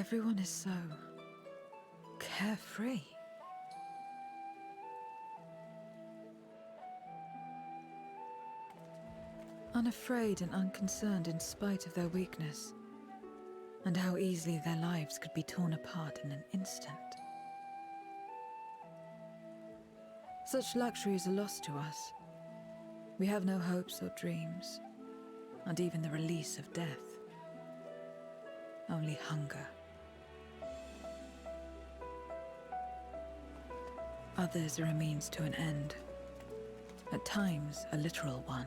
Everyone is so carefree. Unafraid and unconcerned in spite of their weakness, and how easily their lives could be torn apart in an instant. Such luxuries are lost to us. We have no hopes or dreams, and even the release of death. Only hunger. Others are a means to an end, at times a literal one.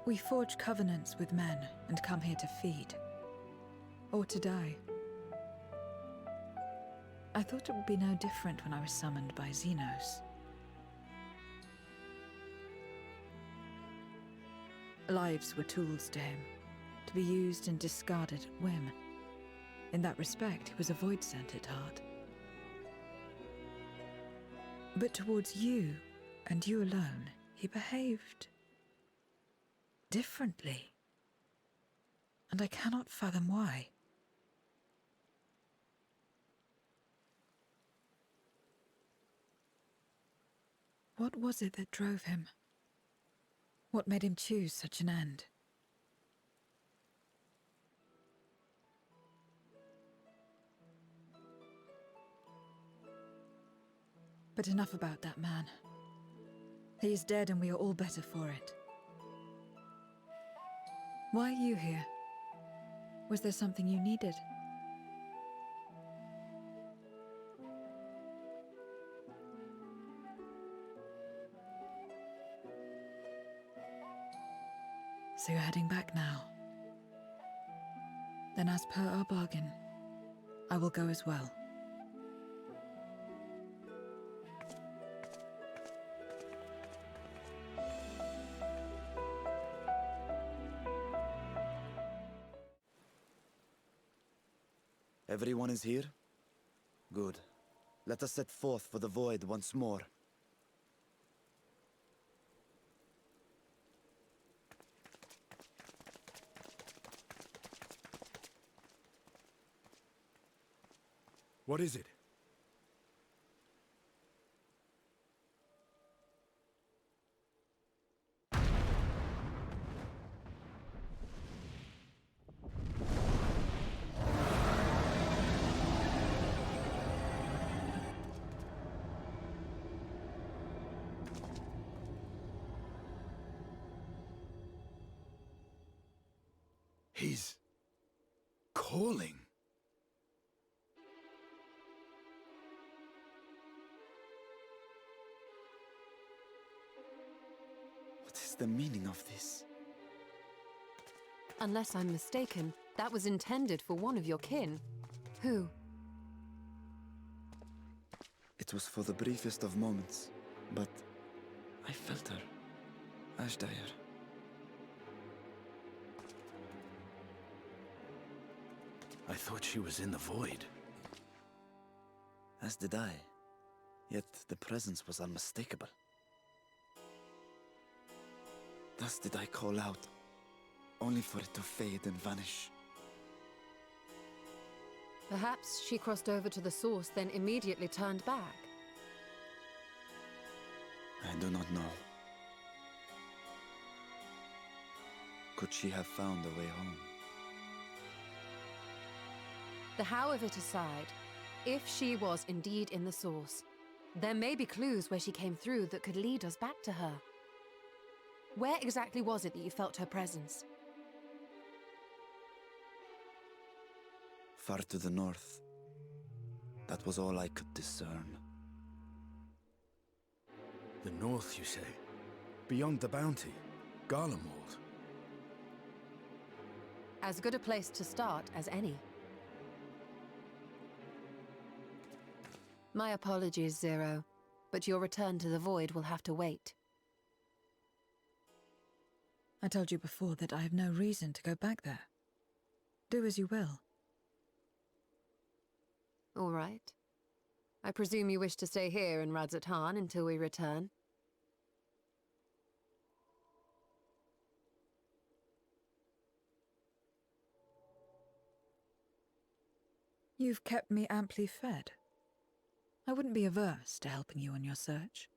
We forge covenants with men and come here to feed, or to die. I thought it would be no different when I was summoned by Xenos. Lives were tools to him, to be used and discarded at whim. In that respect, he was a void-sent at heart. But towards you, and you alone, he behaved differently. And I cannot fathom why. What was it that drove him? What made him choose such an end? But enough about that man. He is dead and we are all better for it. Why are you here? Was there something you needed? So you're heading back now. Then as per our bargain, I will go as well. Everyone is here? Good. Let us set forth for the void once more. What is it? He's calling. What is the meaning of this? Unless I'm mistaken, that was intended for one of your kin. Who? It was for the briefest of moments, but I felt her. Ashdire. I thought she was in the void. As did I. Yet the presence was unmistakable. Thus did I call out, only for it to fade and vanish. Perhaps she crossed over to the source, then immediately turned back. I do not know. Could she have found a way home? The how of it aside, if she was indeed in the source, there may be clues where she came through that could lead us back to her. Where exactly was it that you felt her presence? Far to the north. That was all I could discern. The north, you say? Beyond the bounty? Garlemald? As good a place to start as any. My apologies, Zero, but your return to the void will have to wait. I told you before that I have no reason to go back there. Do as you will. All right. I presume you wish to stay here in Radzatan until we return? You've kept me amply fed. I wouldn't be averse to helping you on your search.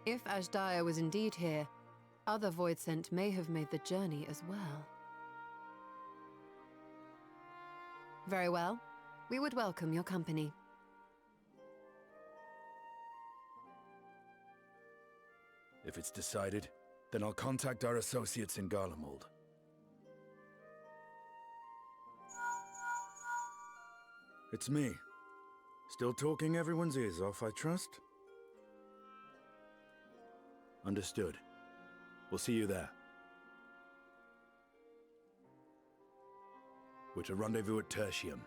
If Ashdaya was indeed here, other Voidsent may have made the journey as well. Very well. We would welcome your company. If it's decided, then I'll contact our associates in Garlemald. It's me. Still talking everyone's ears off, I trust? Understood. We'll see you there. We're to rendezvous at Tertium.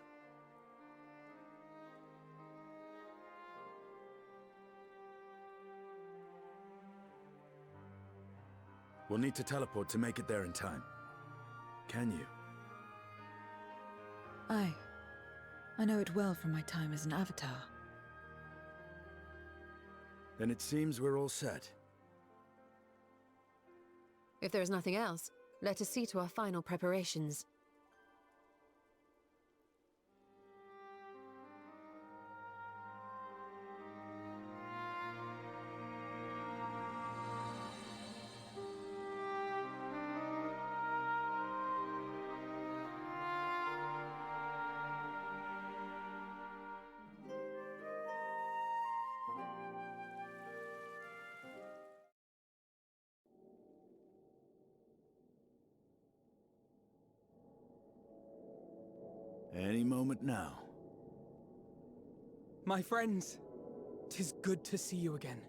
We'll need to teleport to make it there in time. Can you? Aye. I know it well from my time as an avatar. Then it seems we're all set. If there is nothing else, let us see to our final preparations. Any moment now. My friends, 'tis good to see you again.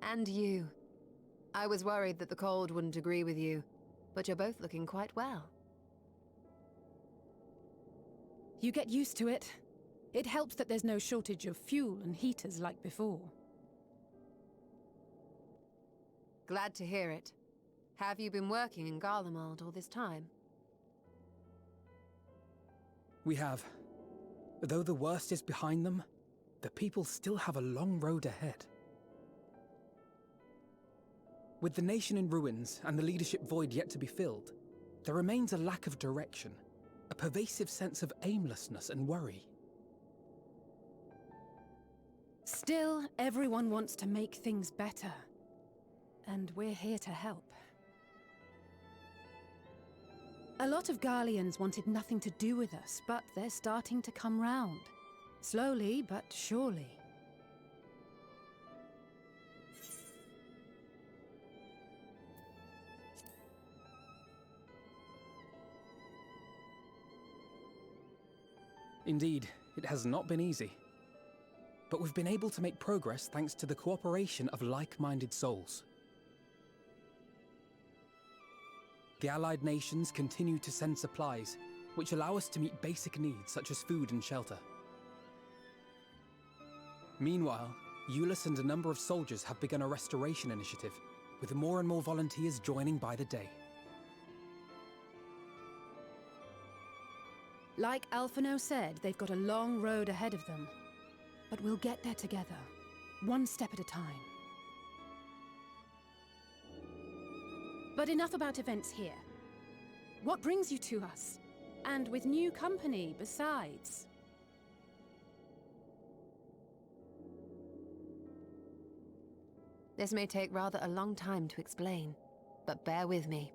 And you. I was worried that the cold wouldn't agree with you, but you're both looking quite well. You get used to it. It helps that there's no shortage of fuel and heaters like before. Glad to hear it. Have you been working in Garlemald all this time? We have. Though the worst is behind them, the people still have a long road ahead. With the nation in ruins and the leadership void yet to be filled, there remains a lack of direction, a pervasive sense of aimlessness and worry. Still, everyone wants to make things better. And we're here to help. A lot of Garleans wanted nothing to do with us, but they're starting to come round. Slowly, but surely. Indeed, it has not been easy. But we've been able to make progress thanks to the cooperation of like-minded souls. The allied nations continue to send supplies, which allow us to meet basic needs such as food and shelter. Meanwhile, Eulus and a number of soldiers have begun a restoration initiative, with more and more volunteers joining by the day. Like Alphino said, they've got a long road ahead of them. But we'll get there together, one step at a time. But enough about events here. What brings you to us? And with new company, besides. This may take rather a long time to explain, but bear with me.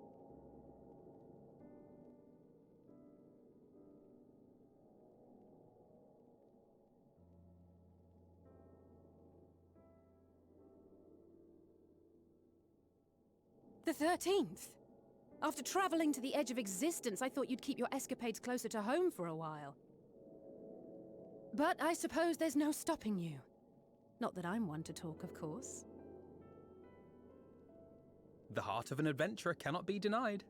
The 13th? After traveling to the edge of existence, I thought you'd keep your escapades closer to home for a while. But I suppose there's no stopping you. Not that I'm one to talk, of course. The heart of an adventurer cannot be denied.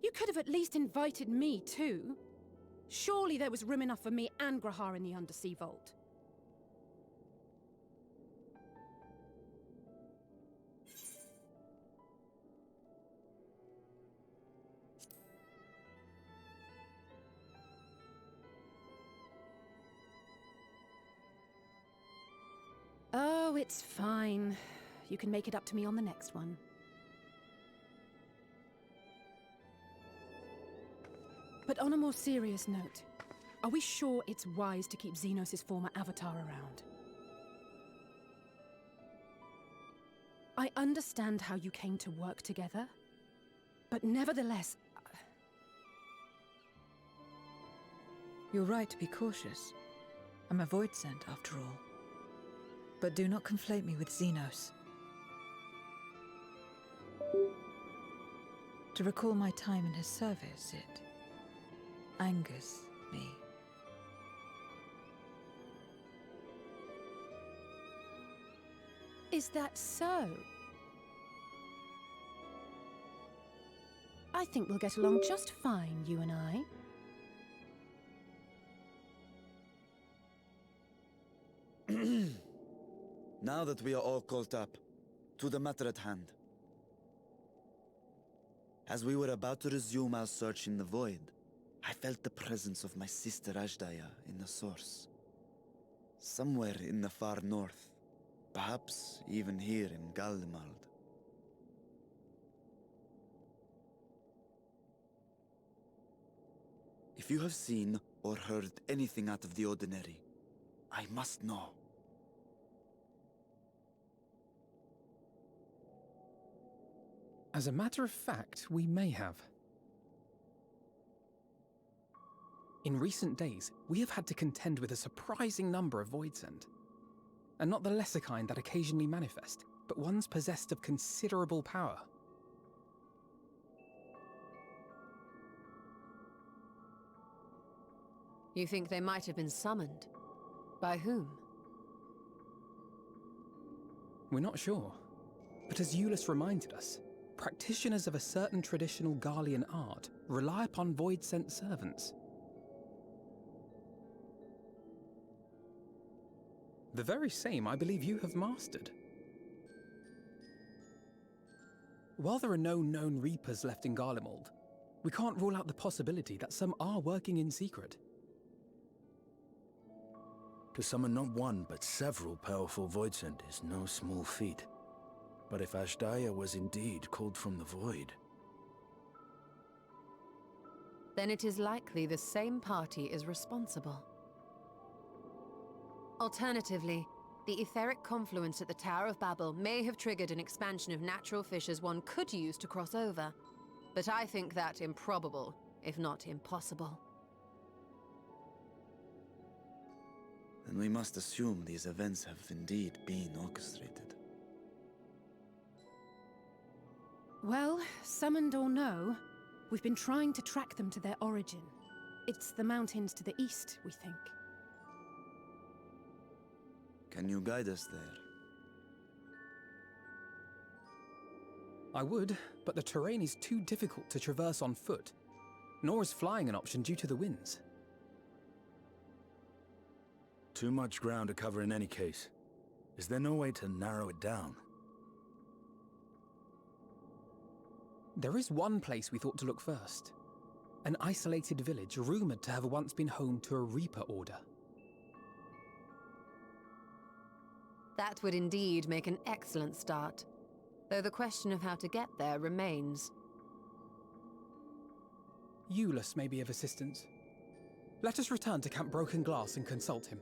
You could have at least invited me too. Surely there was room enough for me and Grahar in the Undersea Vault. it's fine. You can make it up to me on the next one. But on a more serious note, are we sure it's wise to keep Xenos' former avatar around? I understand how you came to work together, but nevertheless... You're right to be cautious. I'm a void sent, after all. But do not conflate me with Xenos. To recall my time in his service, it angers me. Is that so? I think we'll get along just fine, you and I. Now that we are all caught up, to the matter at hand. As we were about to resume our search in the void, I felt the presence of my sister Ajdaya in the source. Somewhere in the far north, perhaps even here in Galdemald. If you have seen or heard anything out of the ordinary, I must know. As a matter of fact, we may have. In recent days, we have had to contend with a surprising number of Voidsent. And not the lesser kind that occasionally manifest, but ones possessed of considerable power. You think they might have been summoned? By whom? We're not sure. But as Eulus reminded us, practitioners of a certain traditional Garlean art rely upon void-sent servants. The very same I believe you have mastered. While there are no known Reapers left in Garlemald, we can't rule out the possibility that some are working in secret. To summon not one, but several powerful Voidsent is no small feat. But if Ajdaya was indeed called from the void... Then it is likely the same party is responsible. Alternatively, the etheric confluence at the Tower of Babel may have triggered an expansion of natural fissures one could use to cross over. But I think that improbable, if not impossible. Then we must assume these events have indeed been orchestrated. Well, summoned or no, we've been trying to track them to their origin. It's the mountains to the east, we think. Can you guide us there? I would, but the terrain is too difficult to traverse on foot, nor is flying an option due to the winds. Too much ground to cover in any case. Is there no way to narrow it down? There is one place we thought to look first. An isolated village rumoured to have once been home to a Reaper order. That would indeed make an excellent start, though the question of how to get there remains. Eulus may be of assistance. Let us return to Camp Broken Glass and consult him.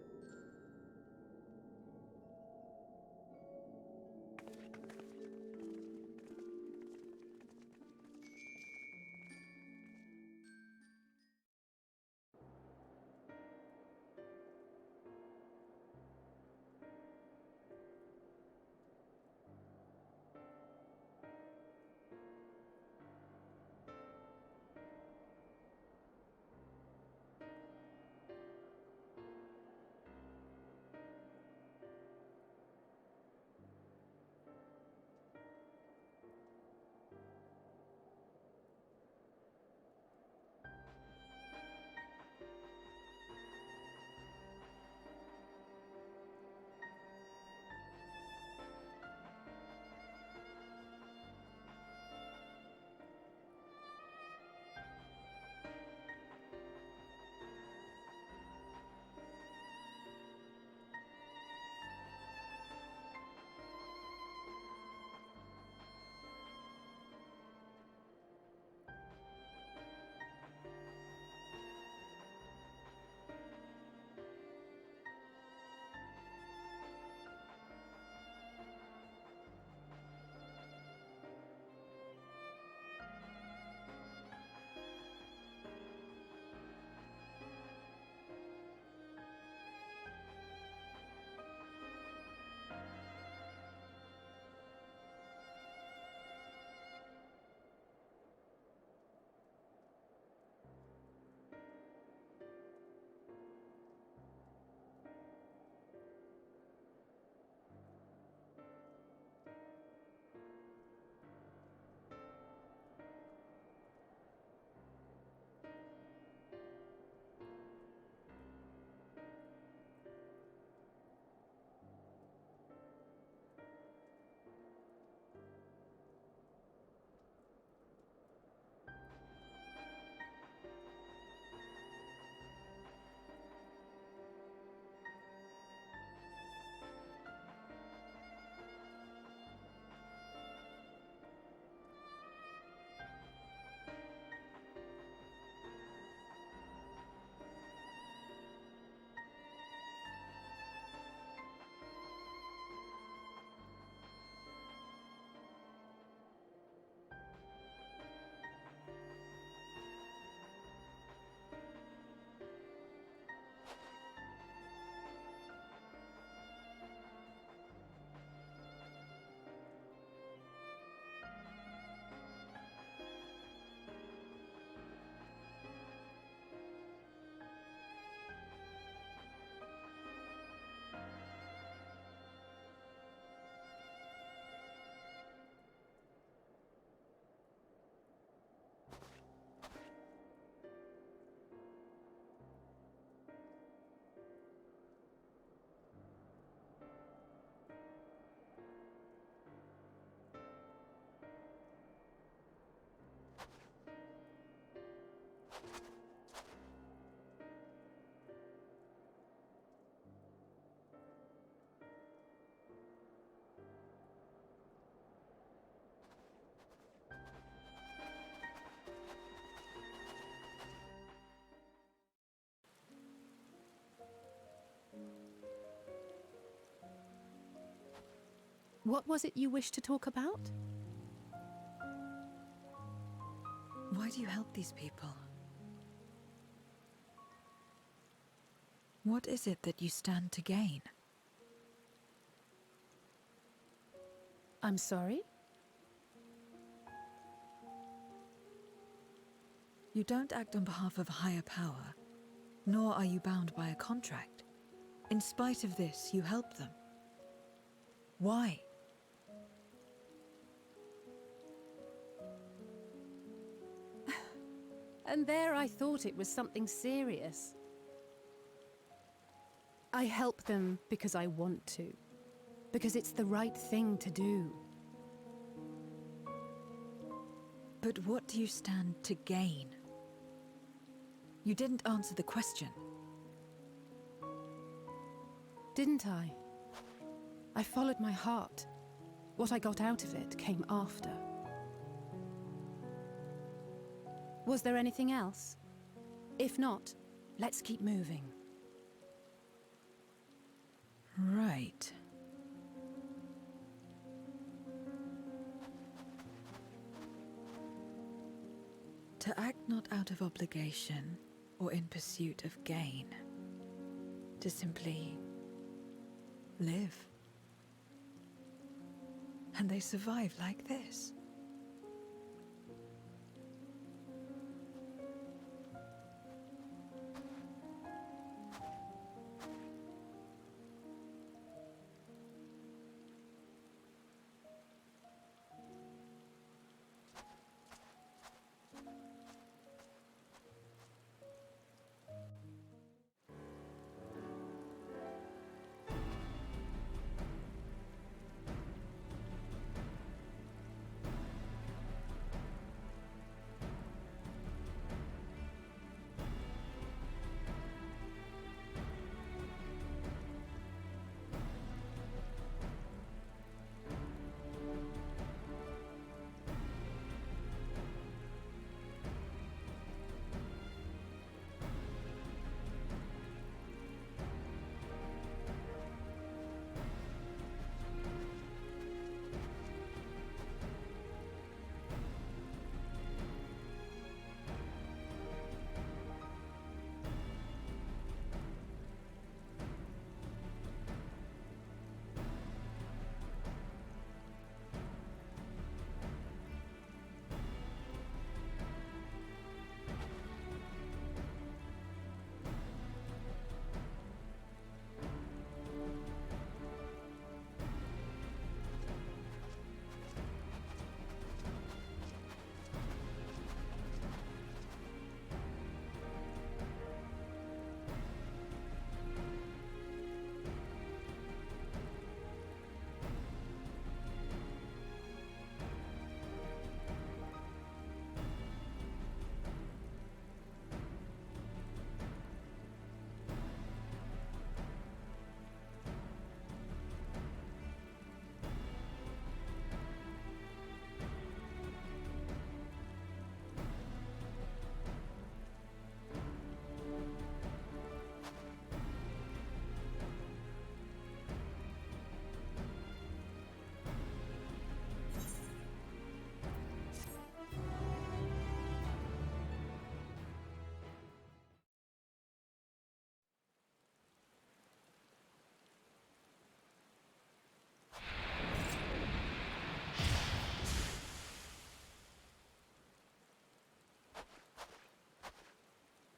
What was it you wished to talk about? Why do you help these people? What is it that you stand to gain? I'm sorry? You don't act on behalf of a higher power, nor are you bound by a contract. In spite of this, you help them. Why? And there I thought it was something serious. I help them because I want to. Because it's the right thing to do. But what do you stand to gain? You didn't answer the question. Didn't I? I followed my heart. What I got out of it came after. Was there anything else? If not, let's keep moving. Right. To act not out of obligation or in pursuit of gain. To simply live. And they survive like this.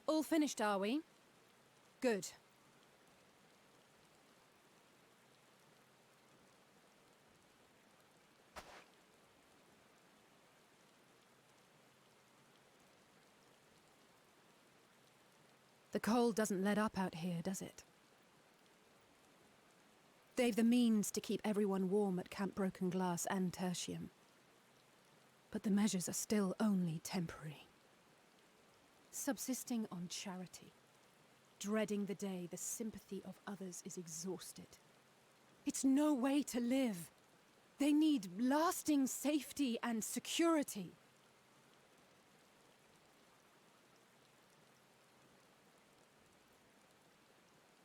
All finished, are we? Good. The cold doesn't let up out here, does it? They've the means to keep everyone warm at Camp Broken Glass and Tertium. But the measures are still only temporary. Subsisting on charity. Dreading the day the sympathy of others is exhausted. It's no way to live. They need lasting safety and security.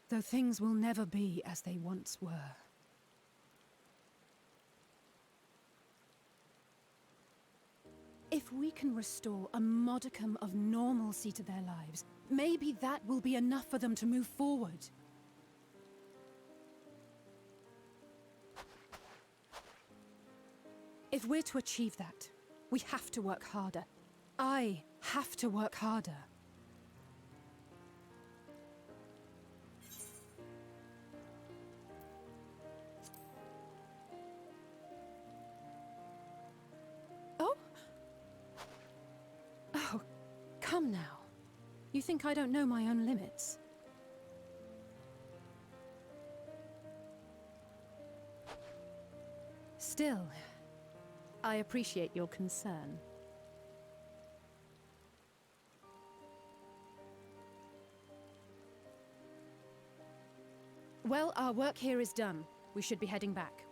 Though things will never be as they once were. If we can restore a modicum of normalcy to their lives, maybe that will be enough for them to move forward. If we're to achieve that, we have to work harder. I have to work harder. Oh, come now. You think I don't know my own limits? Still, I appreciate your concern. Well, our work here is done. We should be heading back.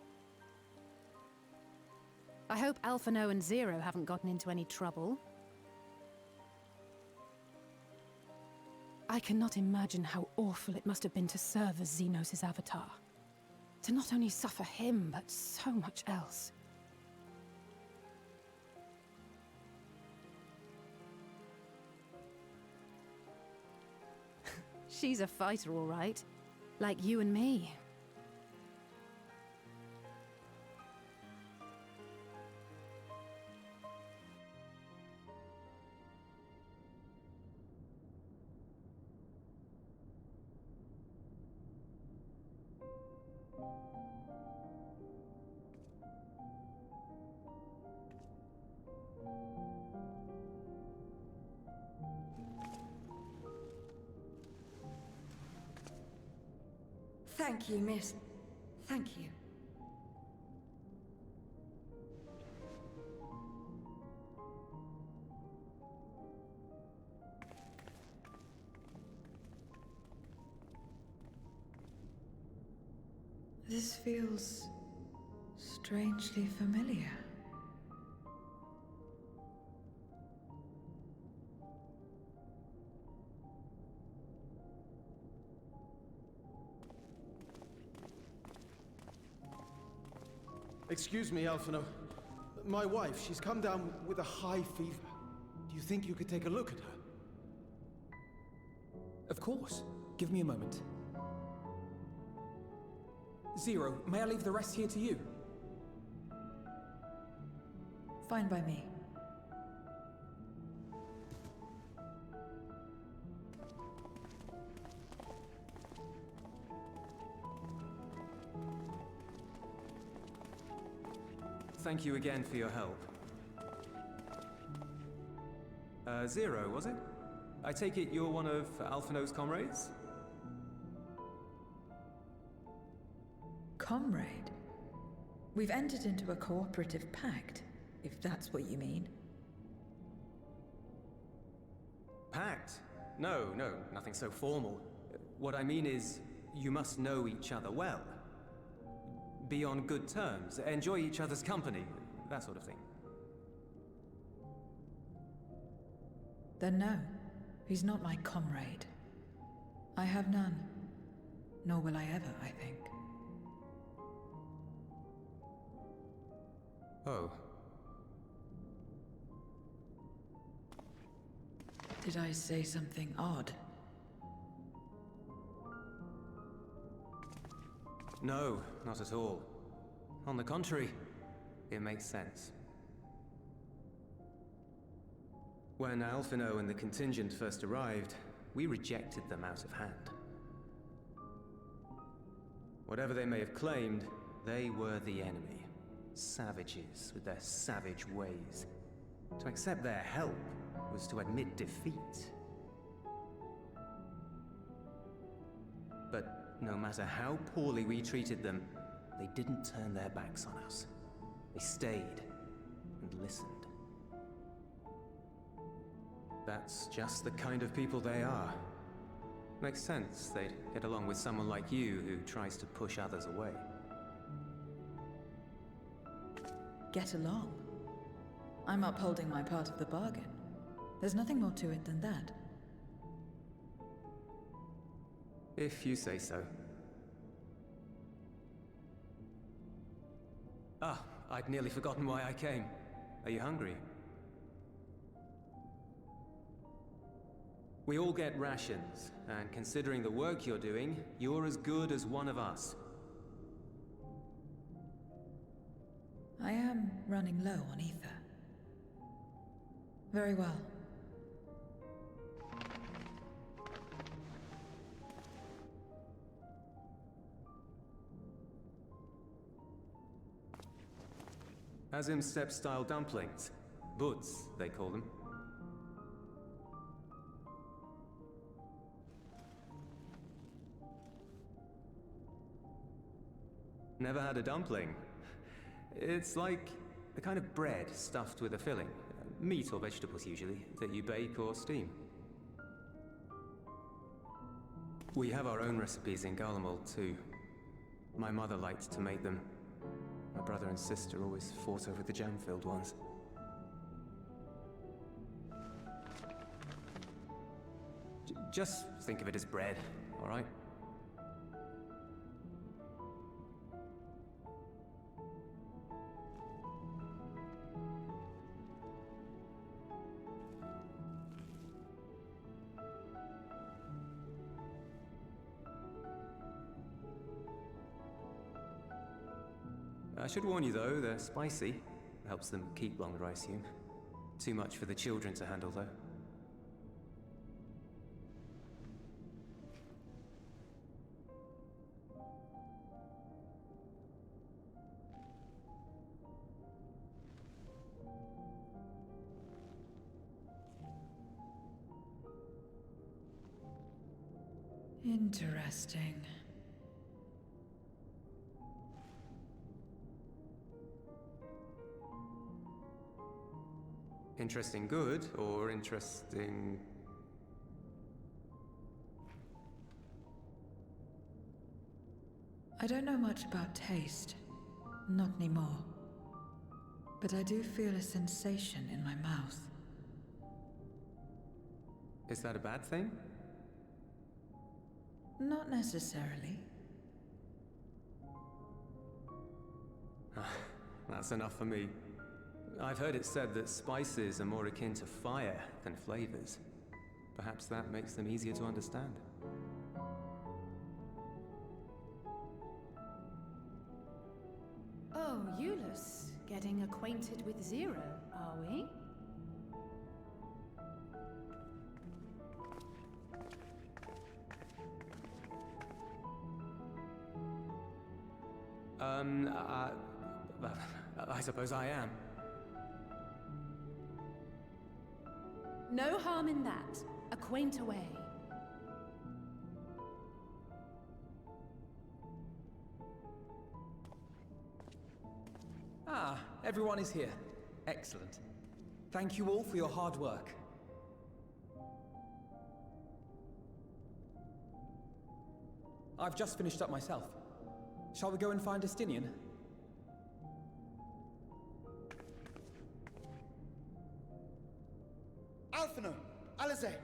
I hope Alphino and Zero haven't gotten into any trouble. I cannot imagine how awful it must have been to serve as Xenos' avatar. To not only suffer him, but so much else. She's a fighter, all right. Like you and me. Thank you, miss. Thank you. This feels strangely familiar. Excuse me, Alphino. My wife, she's come down with a high fever. Do you think you could take a look at her? Of course. Give me a moment. Zero, may I leave the rest here to you? Fine by me. Thank you again for your help. Zero, was it? I take it you're one of Alphino's comrades? Comrade? We've entered into a cooperative pact, if that's what you mean. Pact? No, nothing so formal. What I mean is, you must know each other well. Be on good terms, enjoy each other's company, that sort of thing. Then no, he's not my comrade. I have none. Nor will I ever, I think. Oh. Did I say something odd? No, not at all. On the contrary, it makes sense. When Alphino and the contingent first arrived, we rejected them out of hand. Whatever they may have claimed, they were the enemy. Savages with their savage ways. To accept their help was to admit defeat. But no matter how poorly we treated them, they didn't turn their backs on us. They stayed and listened. That's just the kind of people they are. Makes sense they'd get along with someone like you who tries to push others away. Get along? I'm upholding my part of the bargain. There's nothing more to it than that. If you say so. Ah, I'd nearly forgotten why I came. Are you hungry? We all get rations, and considering the work you're doing, you're as good as one of us. I am running low on ether. Very well. Azim step-style dumplings. Buds, they call them. Never had a dumpling. It's like a kind of bread stuffed with a filling. Meat or vegetables usually, that you bake or steam. We have our own recipes in Garlemald too. My mother liked to make them. My brother and sister always fought over the jam-filled ones. Just think of it as bread, all right? I should warn you though, they're spicy. Helps them keep longer, I assume. Too much for the children to handle though. Interesting. Interesting good, or interesting... I don't know much about taste. Not anymore. But I do feel a sensation in my mouth. Is that a bad thing? Not necessarily. That's enough for me. I've heard it said that spices are more akin to fire than flavors. Perhaps that makes them easier to understand. Oh, Eulus, getting acquainted with Zero, are we? I suppose I am. No harm in that. Acquaint away. Ah, everyone is here. Excellent. Thank you all for your hard work. I've just finished up myself. Shall we go and find Estinian? Alphino! Alize!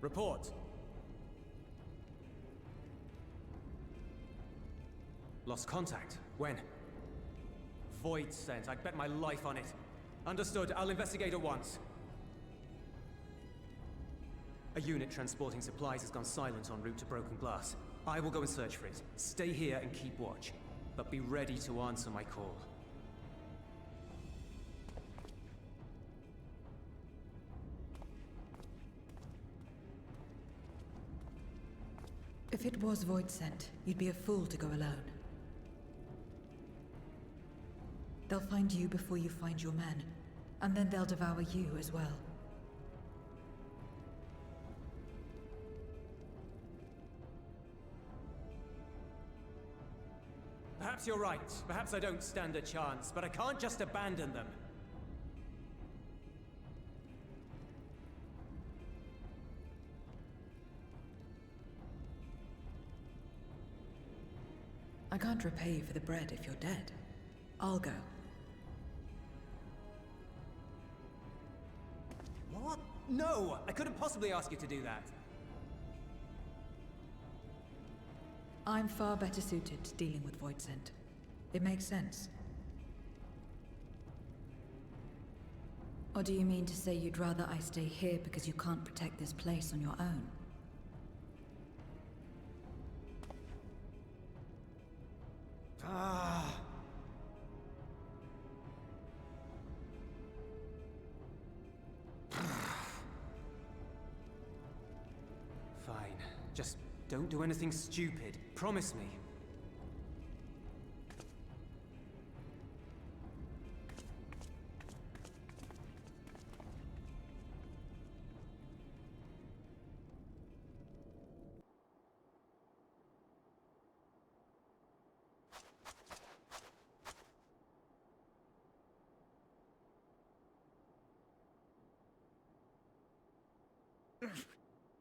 Report. Lost contact. When? Void sent. I'd bet my life on it. Understood. I'll investigate at once. A unit transporting supplies has gone silent en route to Broken Glass. I will go and search for it. Stay here and keep watch. But be ready to answer my call. If it was Void sent, you'd be a fool to go alone. They'll find you before you find your men, and then they'll devour you as well. Perhaps you're right. Perhaps I don't stand a chance, but I can't just abandon them. I can't repay you for the bread if you're dead. I'll go. What? No! I couldn't possibly ask you to do that. I'm far better suited to dealing with Void sent. It makes sense. Or do you mean to say you'd rather I stay here because you can't protect this place on your own? Fine. Just don't do anything stupid. Promise me.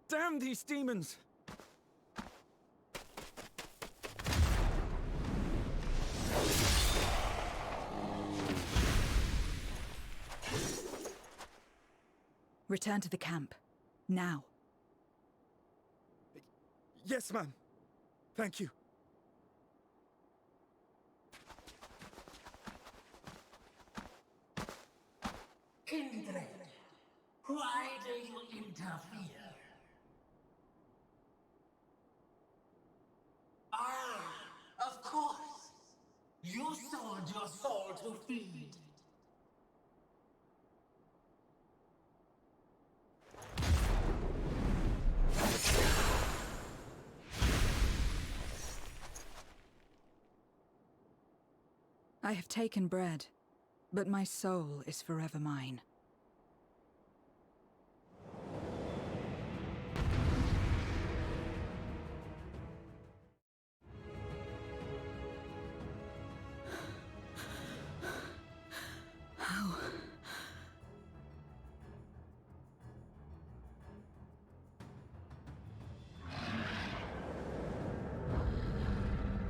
Damn these demons! Return to the camp. Now. Yes, ma'am. Thank you. Kindred, why do you interfere? Ah, of course. You sold your soul to feed. I have taken bread, but my soul is forever mine.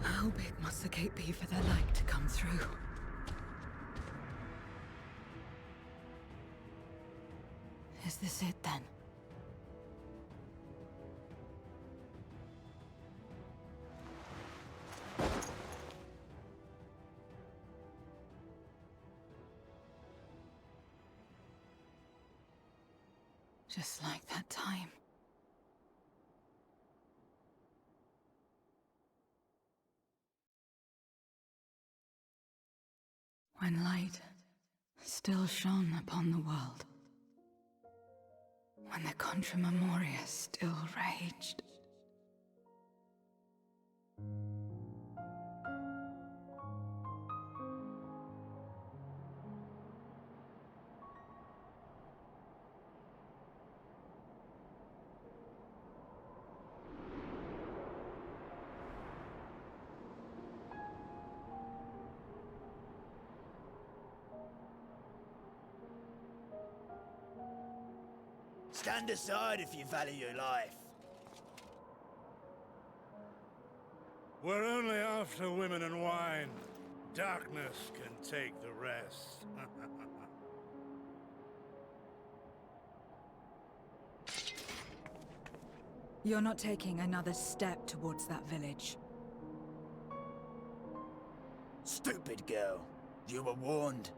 How big must the gate be for their light to come through? Is this it then? Just like that time. When light still shone upon the world. When the Contra Memoria still raged. Stand aside if you value your life. We're only after women and wine. Darkness can take the rest. You're not taking another step towards that village. Stupid girl. You were warned.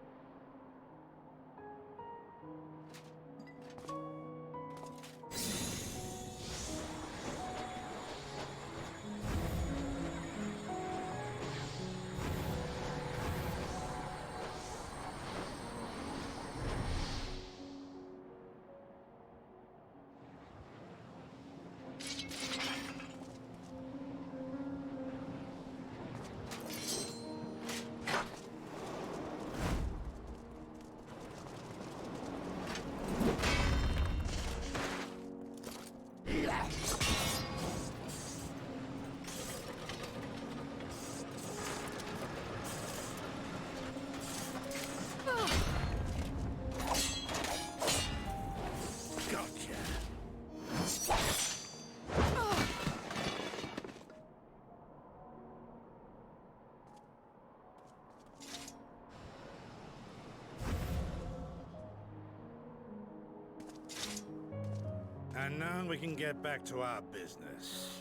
And now we can get back to our business.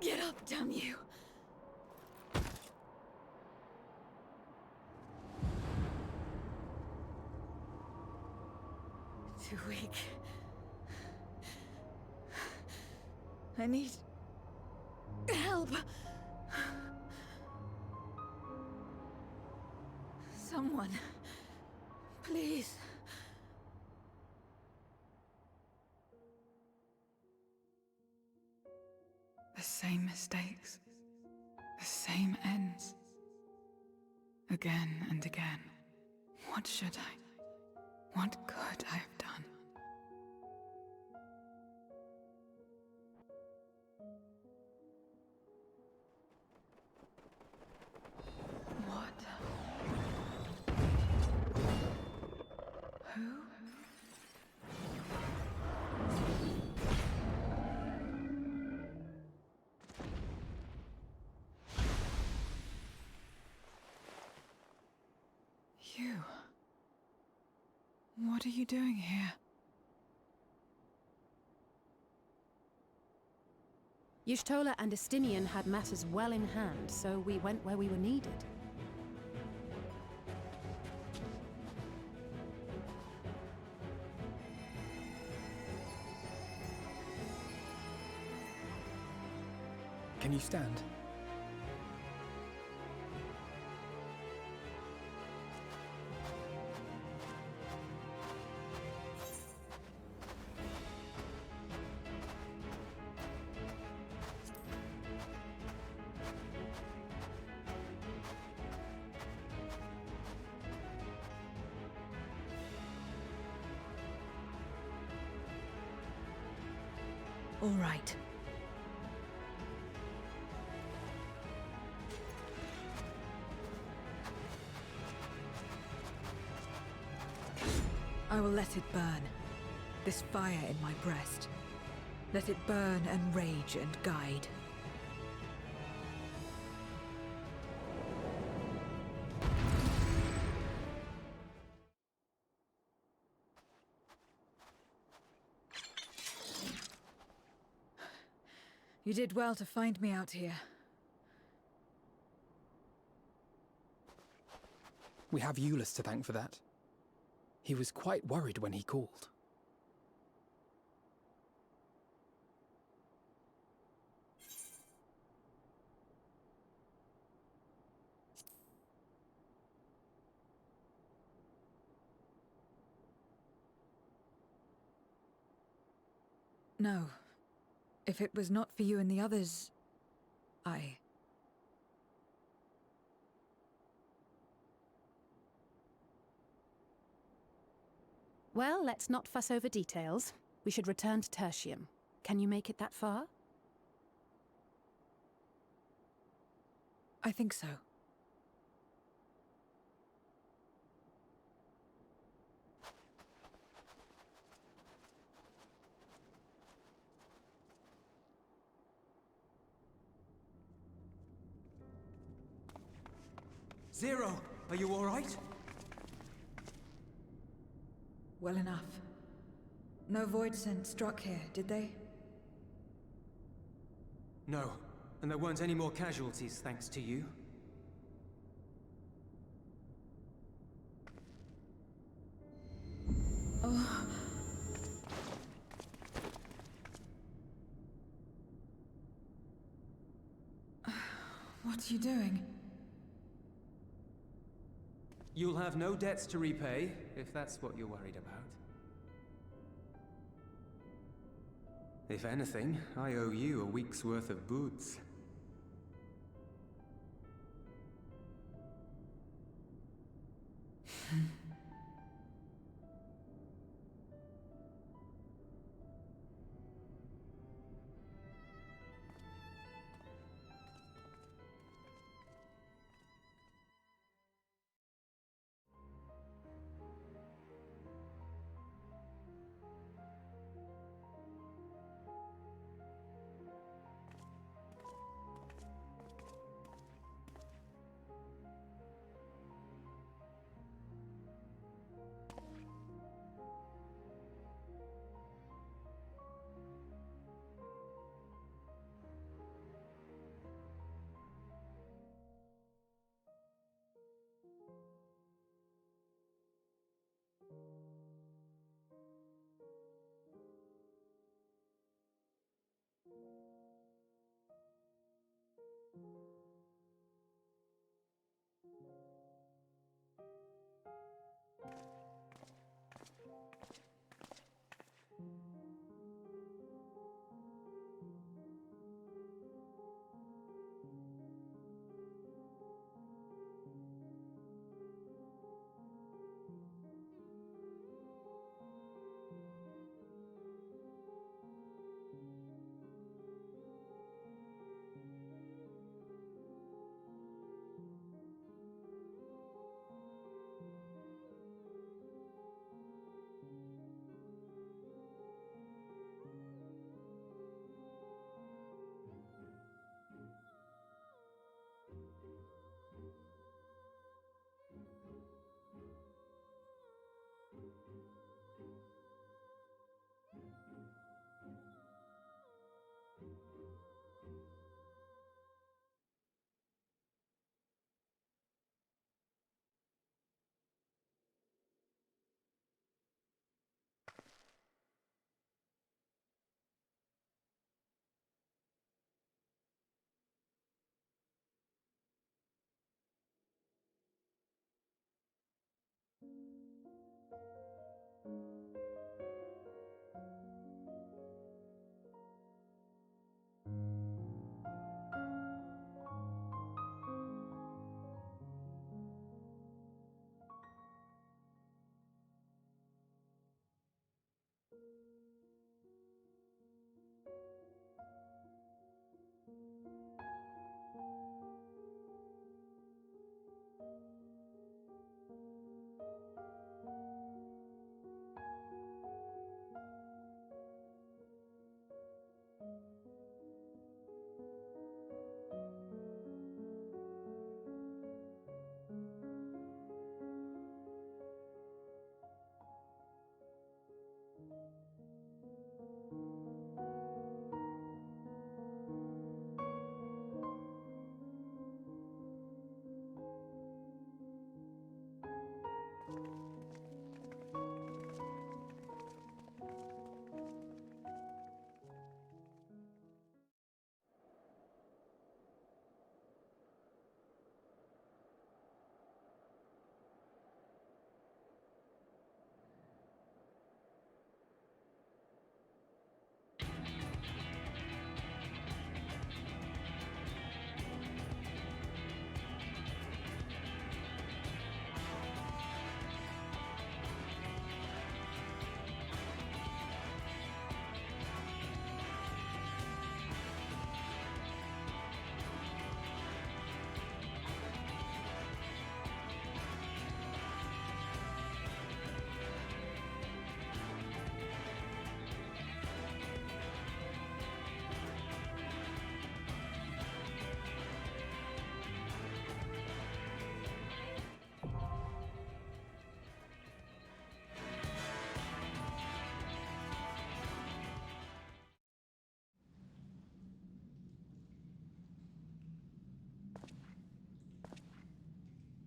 Get up, damn you! Too weak. I need help. Someone, please. The same mistakes, the same ends. Again and again. What should I? What could I have done? What? Who? You. What are you doing here? Y'shtola and Estinian had matters well in hand, so we went where we were needed. Can you stand? All right. I will let it burn. This fire in my breast. Let it burn and rage and guide. You did well to find me out here. We have Eulus to thank for that. He was quite worried when he called. No. If it was not for you and the others, Well, let's not fuss over details. We should return to Tertium. Can you make it that far? I think so. Zero, are you all right? Well enough. No void scent struck here, did they? No, and there weren't any more casualties thanks to you. Oh. What are you doing? You'll have no debts to repay, if that's what you're worried about. If anything, I owe you a week's worth of boots.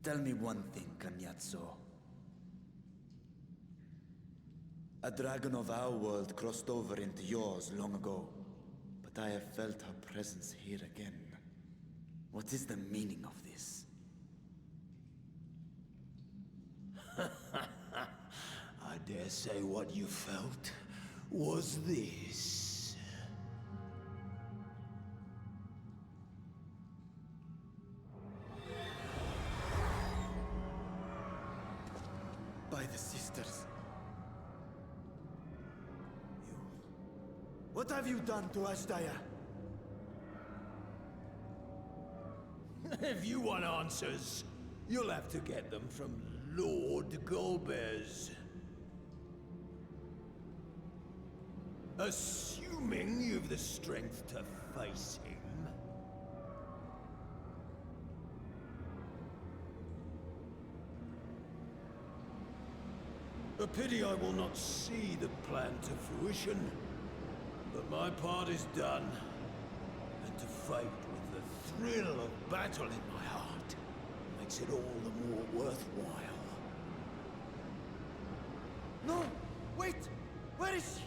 Tell me one thing, Kanyatso. A dragon of our world crossed over into yours long ago, but I have felt her presence here again. What is the meaning of this? I dare say what you felt was this. By the sisters. What have you done to Ashdaya? If you want answers, you'll have to get them from Lord Golbez. Assuming you've the strength to face him. A pity I will not see the plan to fruition, but my part is done. And to fight with the thrill of battle in my heart makes it all the more worthwhile. No! Wait! Where is she?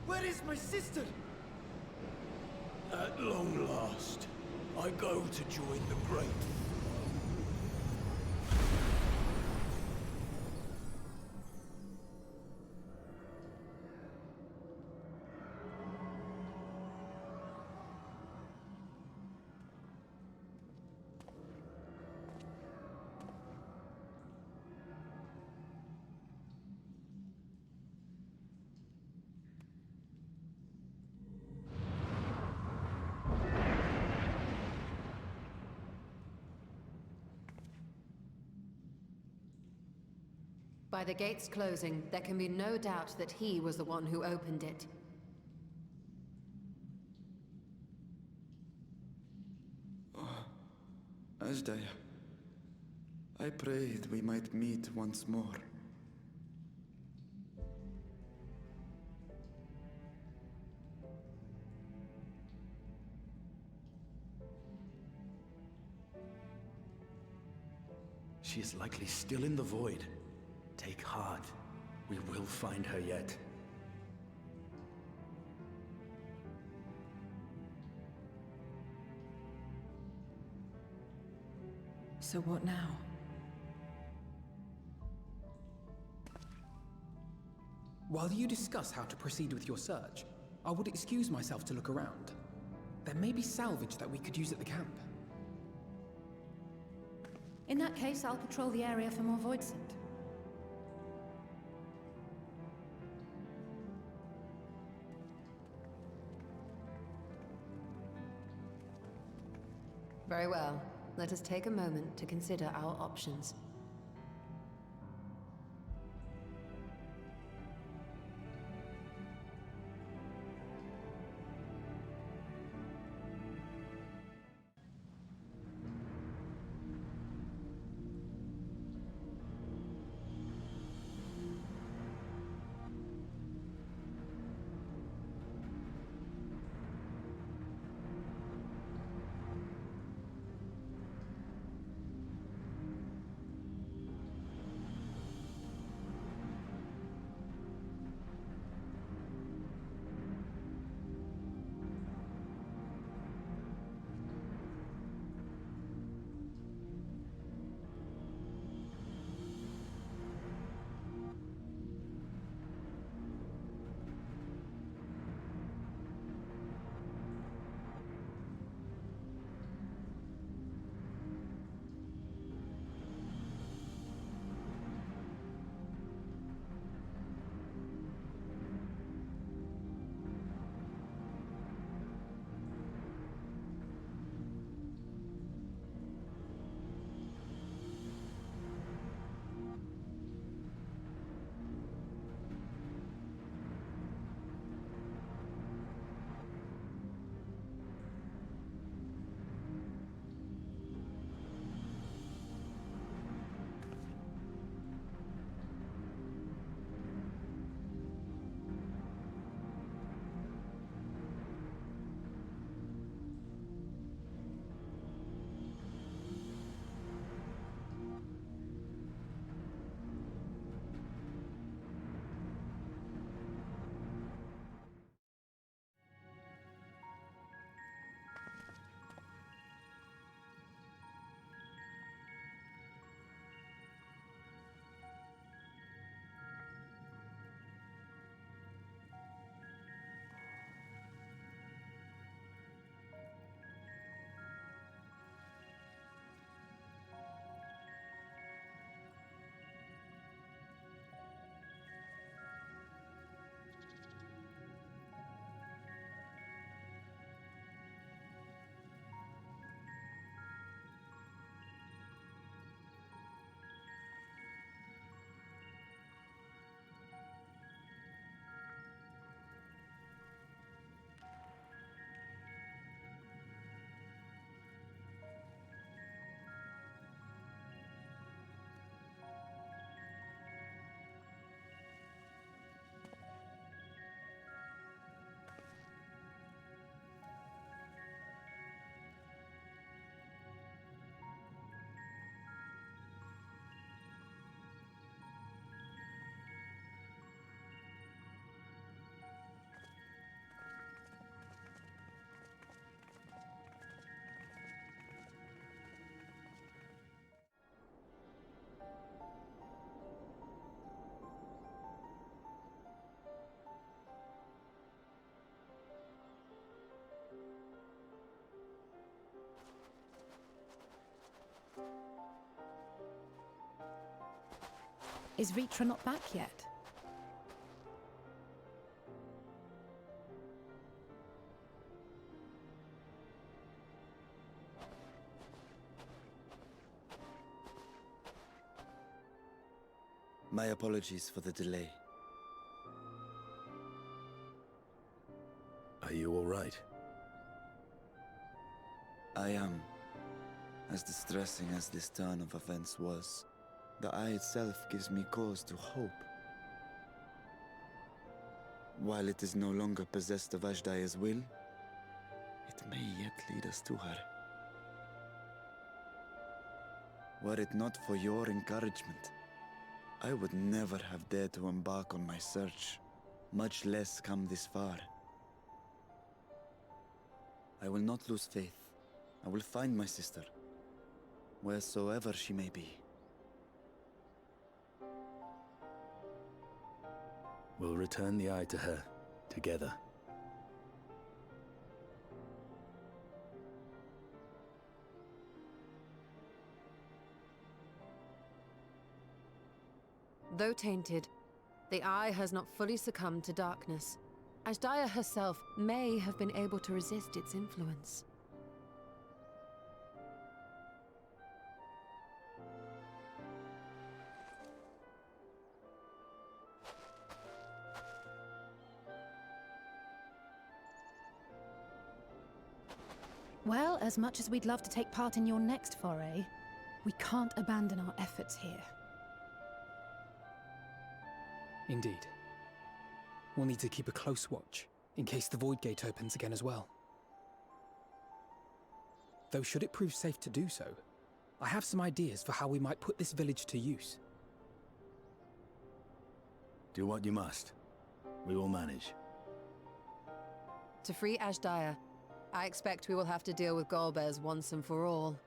Where is my sister? At long last, I go to join the brave. By the gates closing, there can be no doubt that he was the one who opened it. Ashdaya, I prayed we might meet once more. She is likely still in the void. Take heart. We will find her yet. So what now? While you discuss how to proceed with your search, I would excuse myself to look around. There may be salvage that we could use at the camp. In that case, I'll patrol the area for more Voidsent. Very well. Let us take a moment to consider our options. Is Vitra not back yet? My apologies for the delay. Are you all right? I am. As distressing as this turn of events was, the eye itself gives me cause to hope. While it is no longer possessed of Ashdaya's will, it may yet lead us to her. Were it not for your encouragement, I would never have dared to embark on my search, much less come this far. I will not lose faith. I will find my sister, wheresoever she may be. We'll return the eye to her, together. Though tainted, the eye has not fully succumbed to darkness. Ashdaya herself may have been able to resist its influence. Well, as much as we'd love to take part in your next foray, we can't abandon our efforts here. Indeed. We'll need to keep a close watch, in case the Void Gate opens again as well. Though should it prove safe to do so, I have some ideas for how we might put this village to use. Do what you must. We will manage. To free Ashdaya, I expect we will have to deal with Golbez once and for all.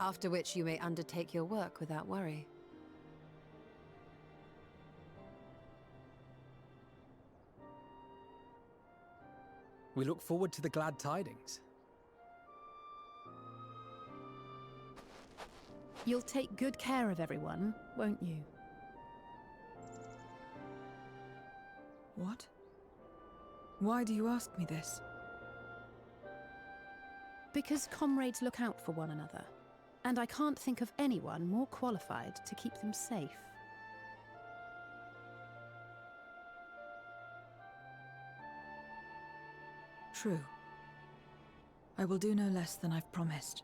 After which you may undertake your work without worry. We look forward to the glad tidings. You'll take good care of everyone, won't you? What? Why do you ask me this? Because comrades look out for one another, and I can't think of anyone more qualified to keep them safe. True. I will do no less than I've promised.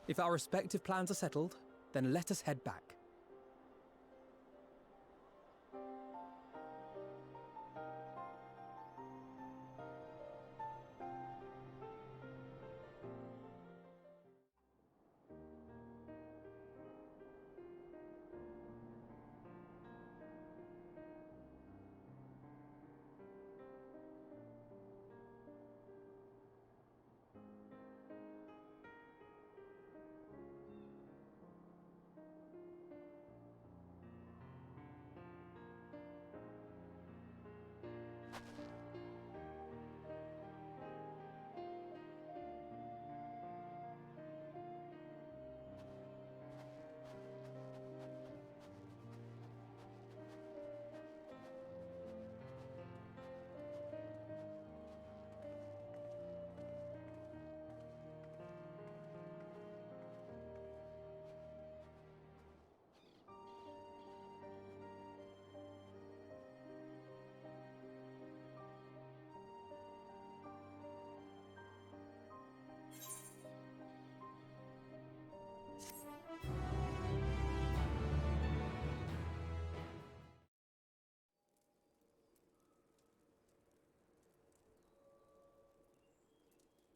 If our respective plans are settled, then let us head back.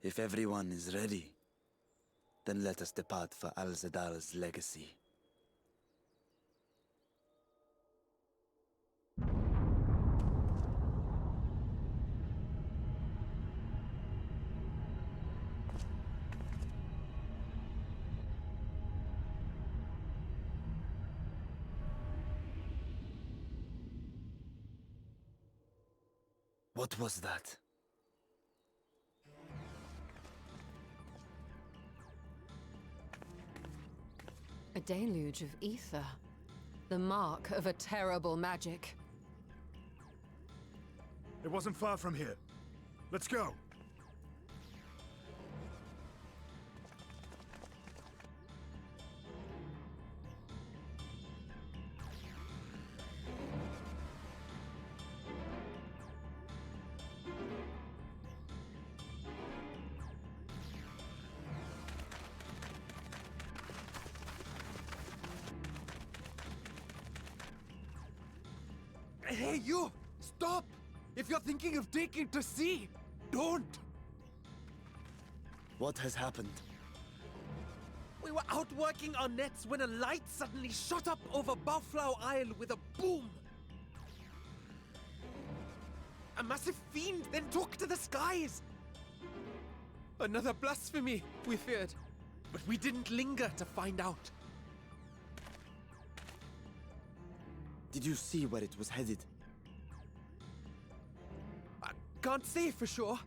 If everyone is ready, then let us depart for Al-Zadal's legacy. What was that? deluge of ether. The mark of a terrible magic. It wasn't far from here. Let's go. Hey, you! Stop! If you're thinking of taking to sea, don't! What has happened? We were out working our nets when a light suddenly shot up over Bowflower Isle with a boom! A massive fiend then took to the skies! Another blasphemy, we feared. But we didn't linger to find out. Did you see where it was headed? I can't say for sure,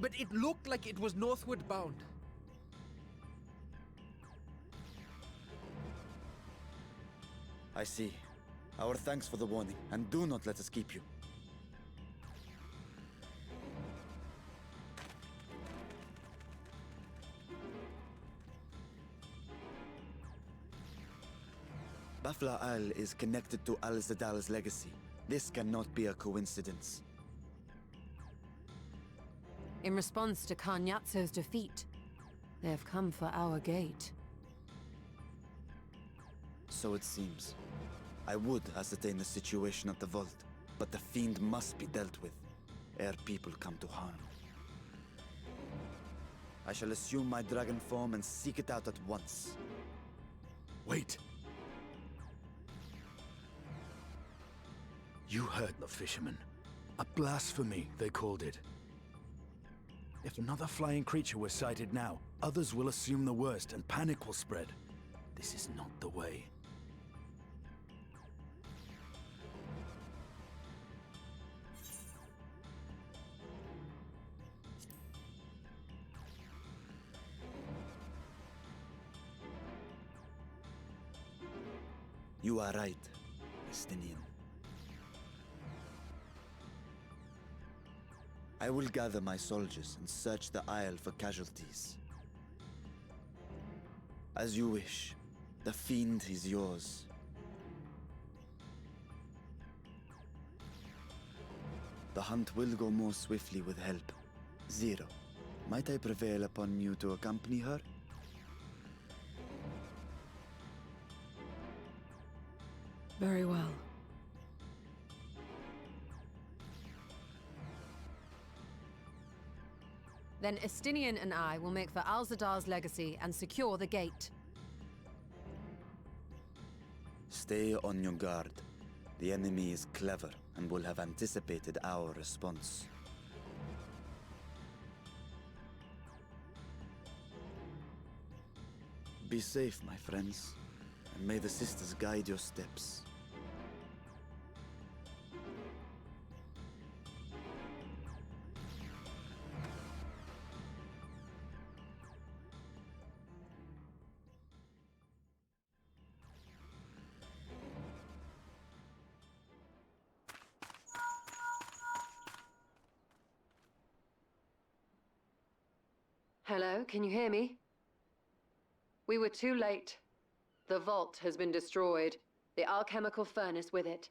but it looked like it was northward bound. I see. Our thanks for the warning, and do not let us keep you. Bafla Isle is connected to Al-Zadal's legacy. This cannot be a coincidence. In response to Karnyatso's defeat, they have come for our gate. So it seems. I would ascertain the situation at the vault, but the fiend must be dealt with, ere people come to harm. I shall assume my dragon form and seek it out at once. Wait. You heard the fisherman. A blasphemy, they called it. If another flying creature was sighted now, others will assume the worst and panic will spread. This is not the way. You are right, Estinian. I will gather my soldiers and search the Isle for casualties. As you wish. The fiend is yours. The hunt will go more swiftly with help. Zero, might I prevail upon you to accompany her? Very well. Then Estinian and I will make for Al-Zadar's legacy and secure the gate. Stay on your guard. The enemy is clever and will have anticipated our response. Be safe, my friends, and may the sisters guide your steps. Hello, can you hear me? We were too late. The vault has been destroyed, the alchemical furnace with it.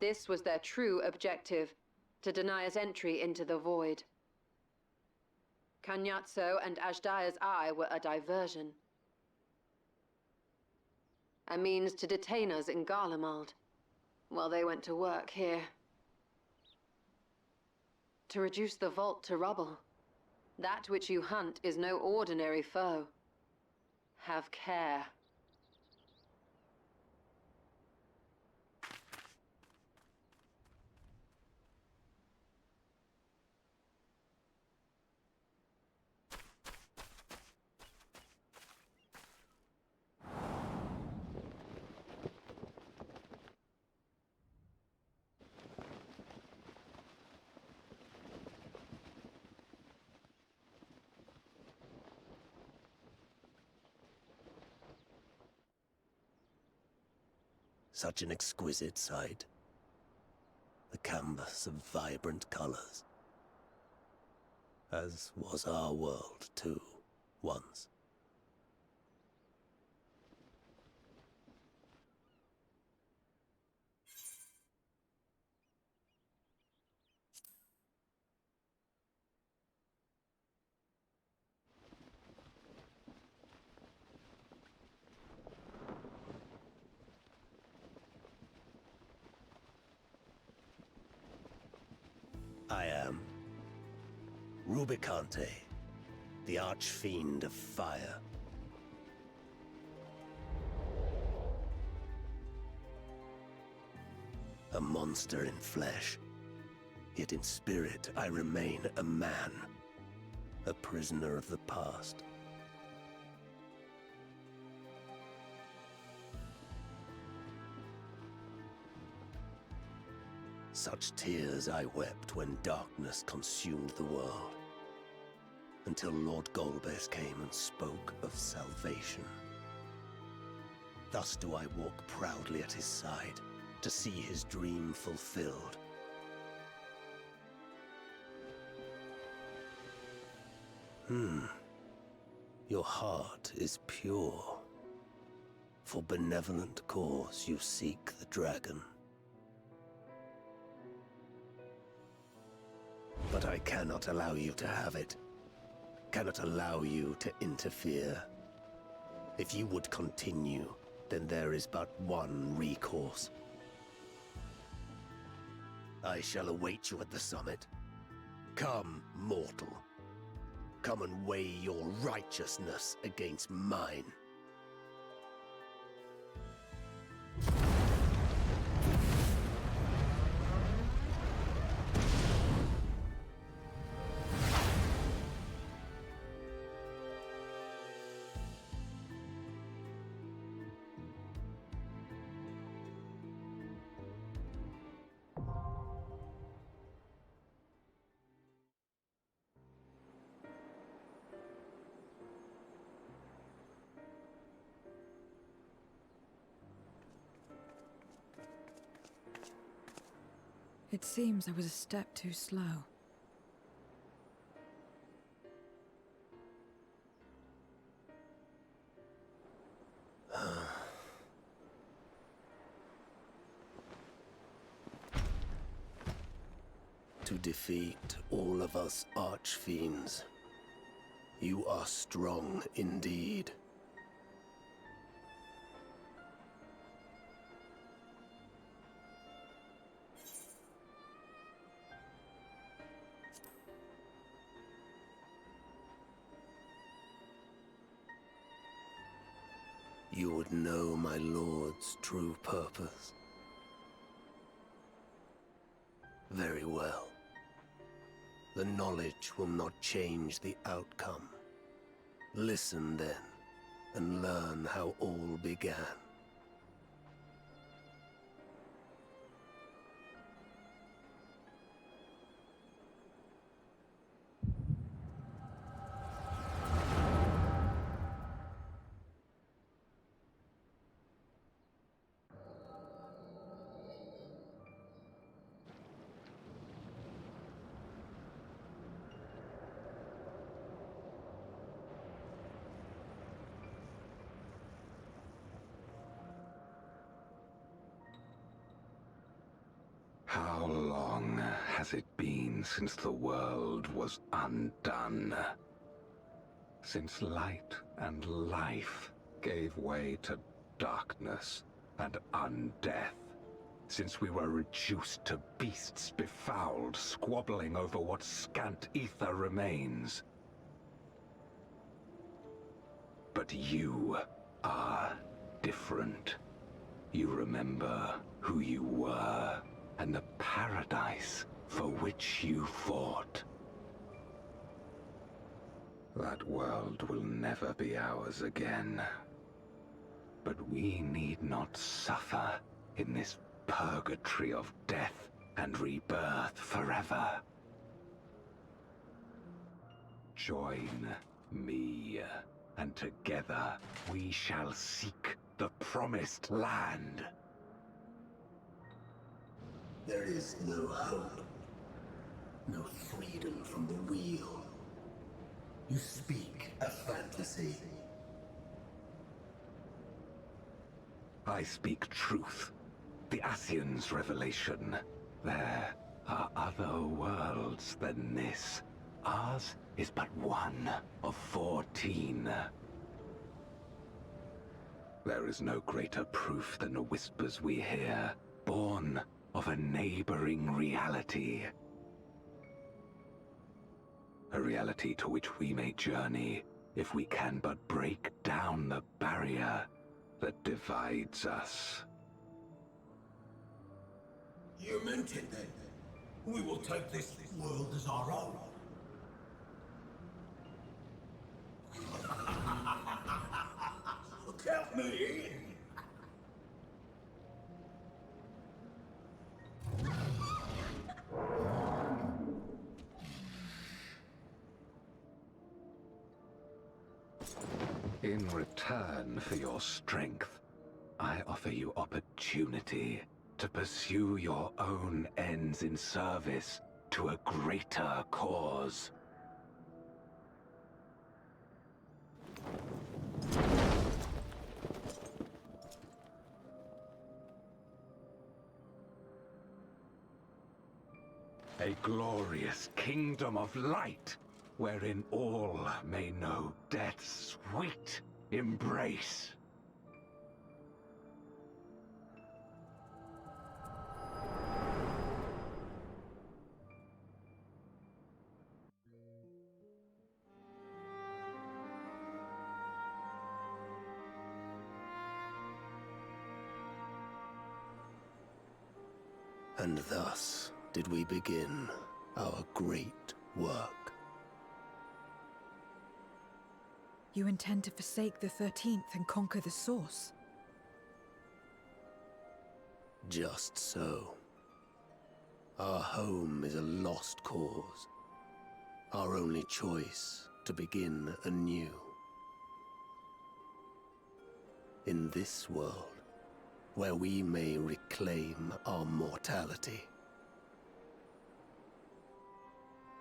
This was their true objective, to deny us entry into the void. Kanyatso and Ajdaya's eye were a diversion. A means to detain us in Garlemald, while they went to work here. To reduce the vault to rubble. That which you hunt is no ordinary foe. Have care. Such an exquisite sight. The canvas of vibrant colors. As was our world, too, once. I am Rubicante, the Archfiend of Fire. A monster in flesh, yet in spirit I remain a man, a prisoner of the past. Such tears I wept when darkness consumed the world, until Lord Golbez came and spoke of salvation. Thus do I walk proudly at his side, to see his dream fulfilled. Your heart is pure. For benevolent cause you seek the dragon. But I cannot allow you to have it. Cannot allow you to interfere. If you would continue, then there is but one recourse. I shall await you at the summit. Come, mortal. Come and weigh your righteousness against mine. It seems I was a step too slow. To defeat all of us archfiends, you are strong indeed. You would know my lord's true purpose. Very well. The knowledge will not change the outcome. Listen then, and learn how all began. How long has it been since the world was undone? Since light and life gave way to darkness and undeath? Since we were reduced to beasts befouled, squabbling over what scant ether remains? But you are different. You remember who you were, and the paradise for which you fought. That world will never be ours again. But we need not suffer in this purgatory of death and rebirth forever. Join me, and together we shall seek the promised land. There is no hope. No freedom from the wheel. You speak a fantasy. I speak truth. The Ascian's revelation. There are other worlds than this. Ours is but one of 14. There is no greater proof than the whispers we hear, born of a neighboring reality. A reality to which we may journey if we can but break down the barrier that divides us. You meant it then. We will take this world as our own. Count me in. In return for your strength, I offer you opportunity to pursue your own ends in service to a greater cause. A glorious kingdom of light, wherein all may know death's sweet embrace. And thus did we begin our great work. You intend to forsake the 13th and conquer the Source? Just so. Our home is a lost cause. Our only choice to begin anew. In this world, where we may reclaim our mortality.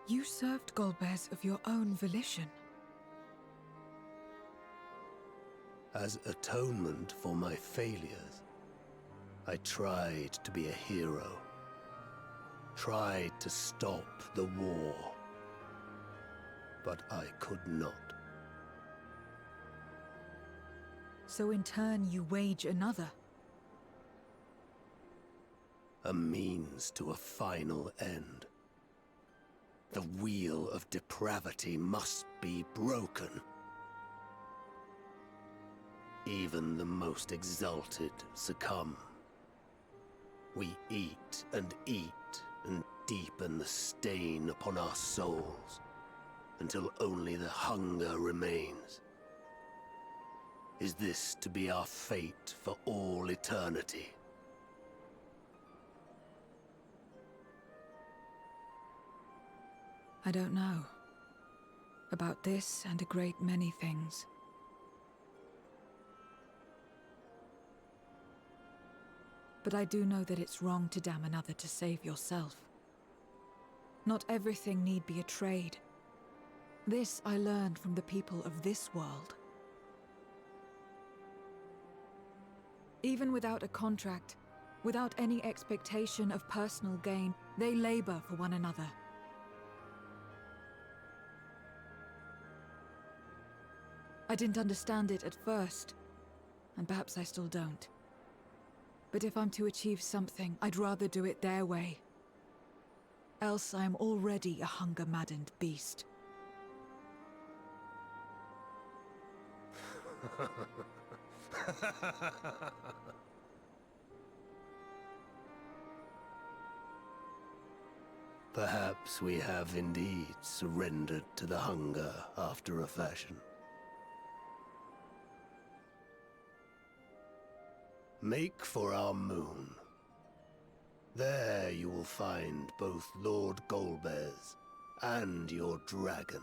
You served Golbez of your own volition. As atonement for my failures, I tried to be a hero. Tried to stop the war. But I could not. So in turn you wage another. A means to a final end. The wheel of depravity must be broken. Even the most exalted succumb. We eat and deepen the stain upon our souls, until only the hunger remains. Is this to be our fate for all eternity? I don't know. About this and a great many things. But I do know that it's wrong to damn another to save yourself. Not everything need be a trade. This I learned from the people of this world. Even without a contract, without any expectation of personal gain, they labor for one another. I didn't understand it at first, and perhaps I still don't. But if I'm to achieve something, I'd rather do it their way. Else I am already a hunger-maddened beast. Perhaps we have indeed surrendered to the hunger after a fashion. Make for our moon. There you will find both Lord Golbez and your dragon.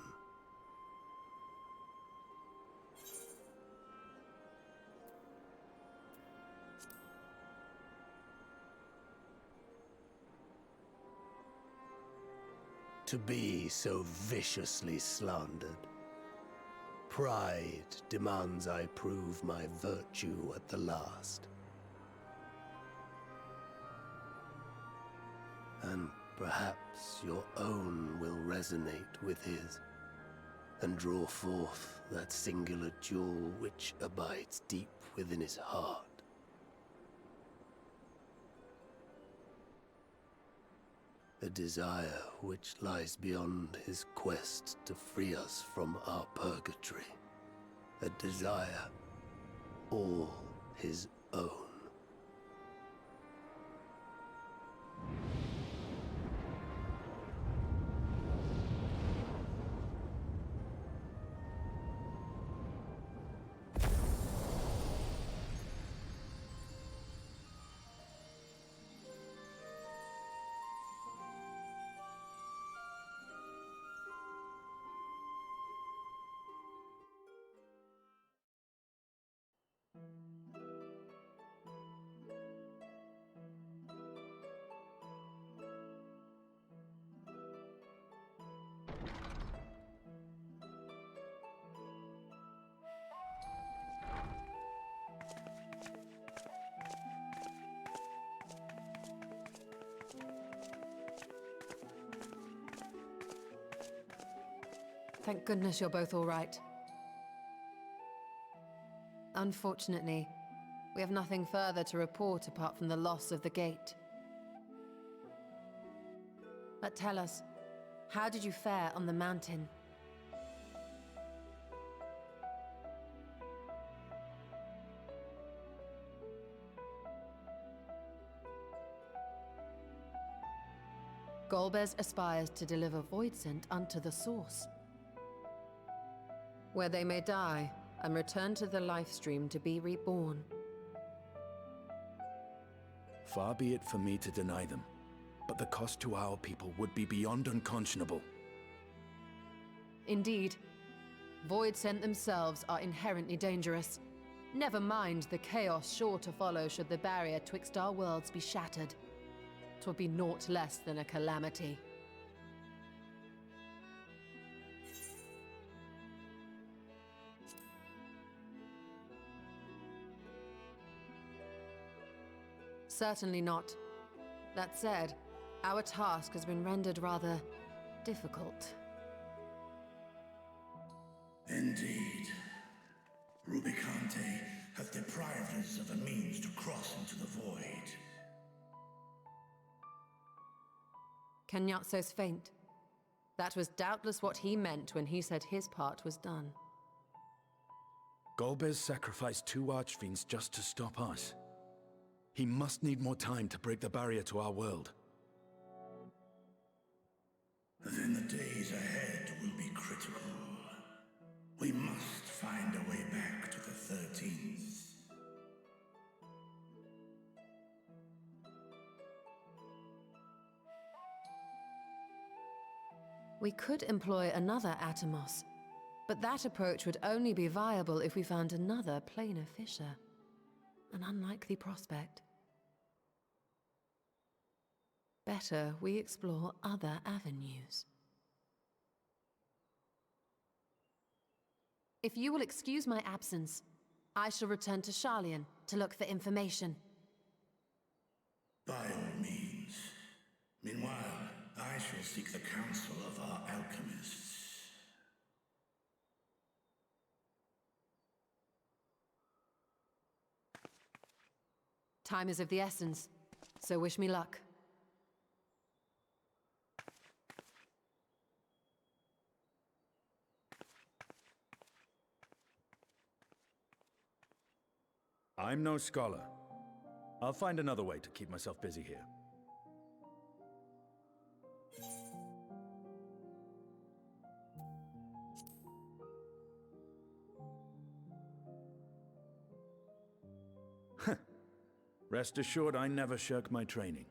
to be so viciously slandered. Pride demands I prove my virtue at the last. And perhaps your own will resonate with his, and draw forth that singular jewel which abides deep within his heart. A desire which lies beyond his quest to free us from our purgatory. A desire all his own. Thank goodness you're both all right. Unfortunately, we have nothing further to report apart from the loss of the gate. But tell us, how did you fare on the mountain? Golbez aspires to deliver Voidsent unto the Source, where they may die and return to the Lifestream to be reborn. Far be it for me to deny them, but the cost to our people would be beyond unconscionable. Indeed, Voidsent themselves are inherently dangerous. Never mind the chaos sure to follow should the barrier twixt our worlds be shattered. 'Twould be naught less than a calamity. Certainly not. That said, our task has been rendered rather difficult. Indeed. Rubicante hath deprived us of a means to cross into the void. Kenyatso's faint. That was doubtless what he meant when he said his part was done. Golbez sacrificed 2 archfiends just to stop us. He must need more time to break the barrier to our world. Then the days ahead will be critical. We must find a way back to the 13th. We could employ another Atomos, but that approach would only be viable if we found another planar fissure. An unlikely prospect. Better we explore other avenues. If you will excuse my absence, I shall return to Sharlayan to look for information. By all means. Meanwhile, I shall seek the counsel of our alchemists. Time is of the essence, so wish me luck. I'm no scholar. I'll find another way to keep myself busy here. Rest assured, I never shirk my training.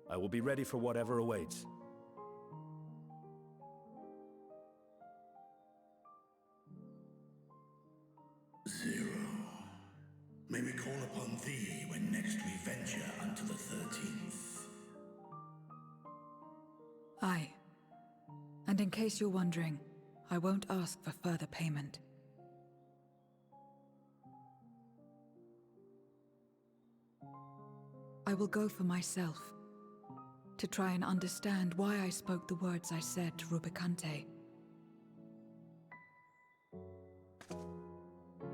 I will be ready for whatever awaits. Zero. May we call upon thee when next we venture unto the 13th. Aye. And in case you're wondering, I won't ask for further payment. I will go for myself, to try and understand why I spoke the words I said to Rubicante.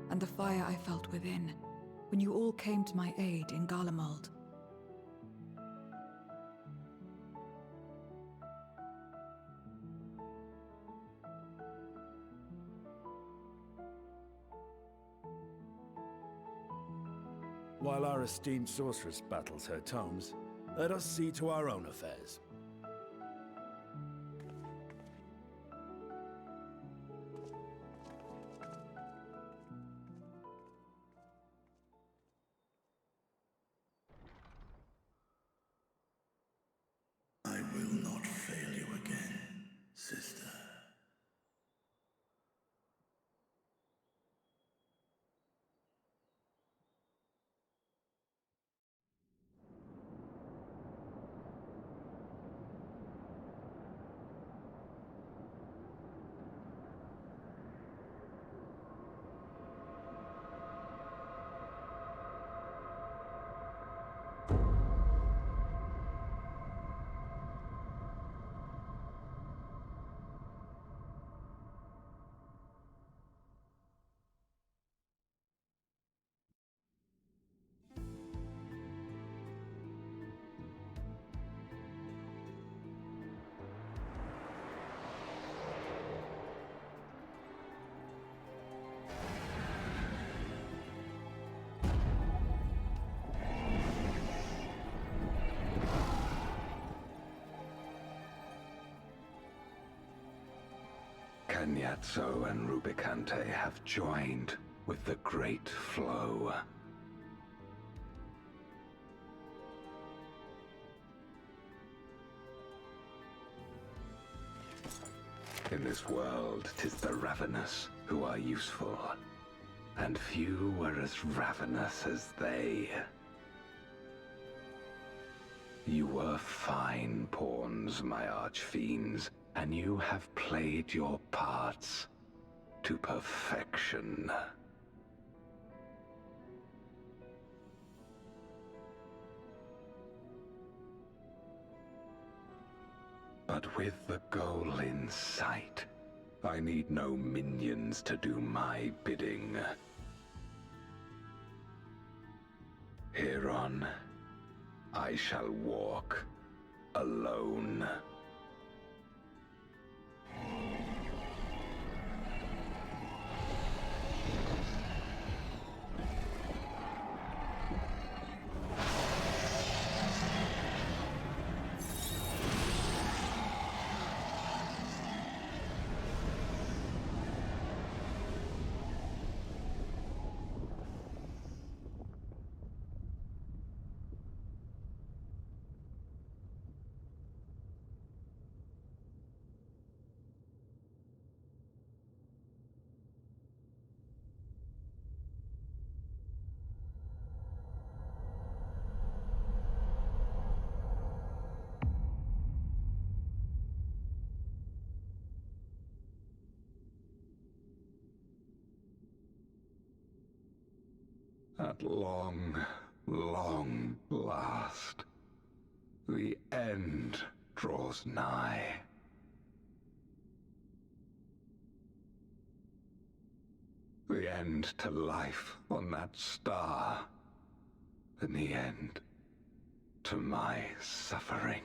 And the fire I felt within, when you all came to my aid in Garlemald. While our esteemed sorceress battles her tomes, let us see to our own affairs. I will not fail you again, sister. Cagnazzo and Rubicante have joined with the Great Flow. In this world, 'tis the ravenous who are useful, and few were as ravenous as they. You were fine pawns, my archfiends, and you have played your parts to perfection. But with the goal in sight, I need no minions to do my bidding. Hereon, I shall walk alone. At long, long last, the end draws nigh. The end to life on that star, and the end to my suffering.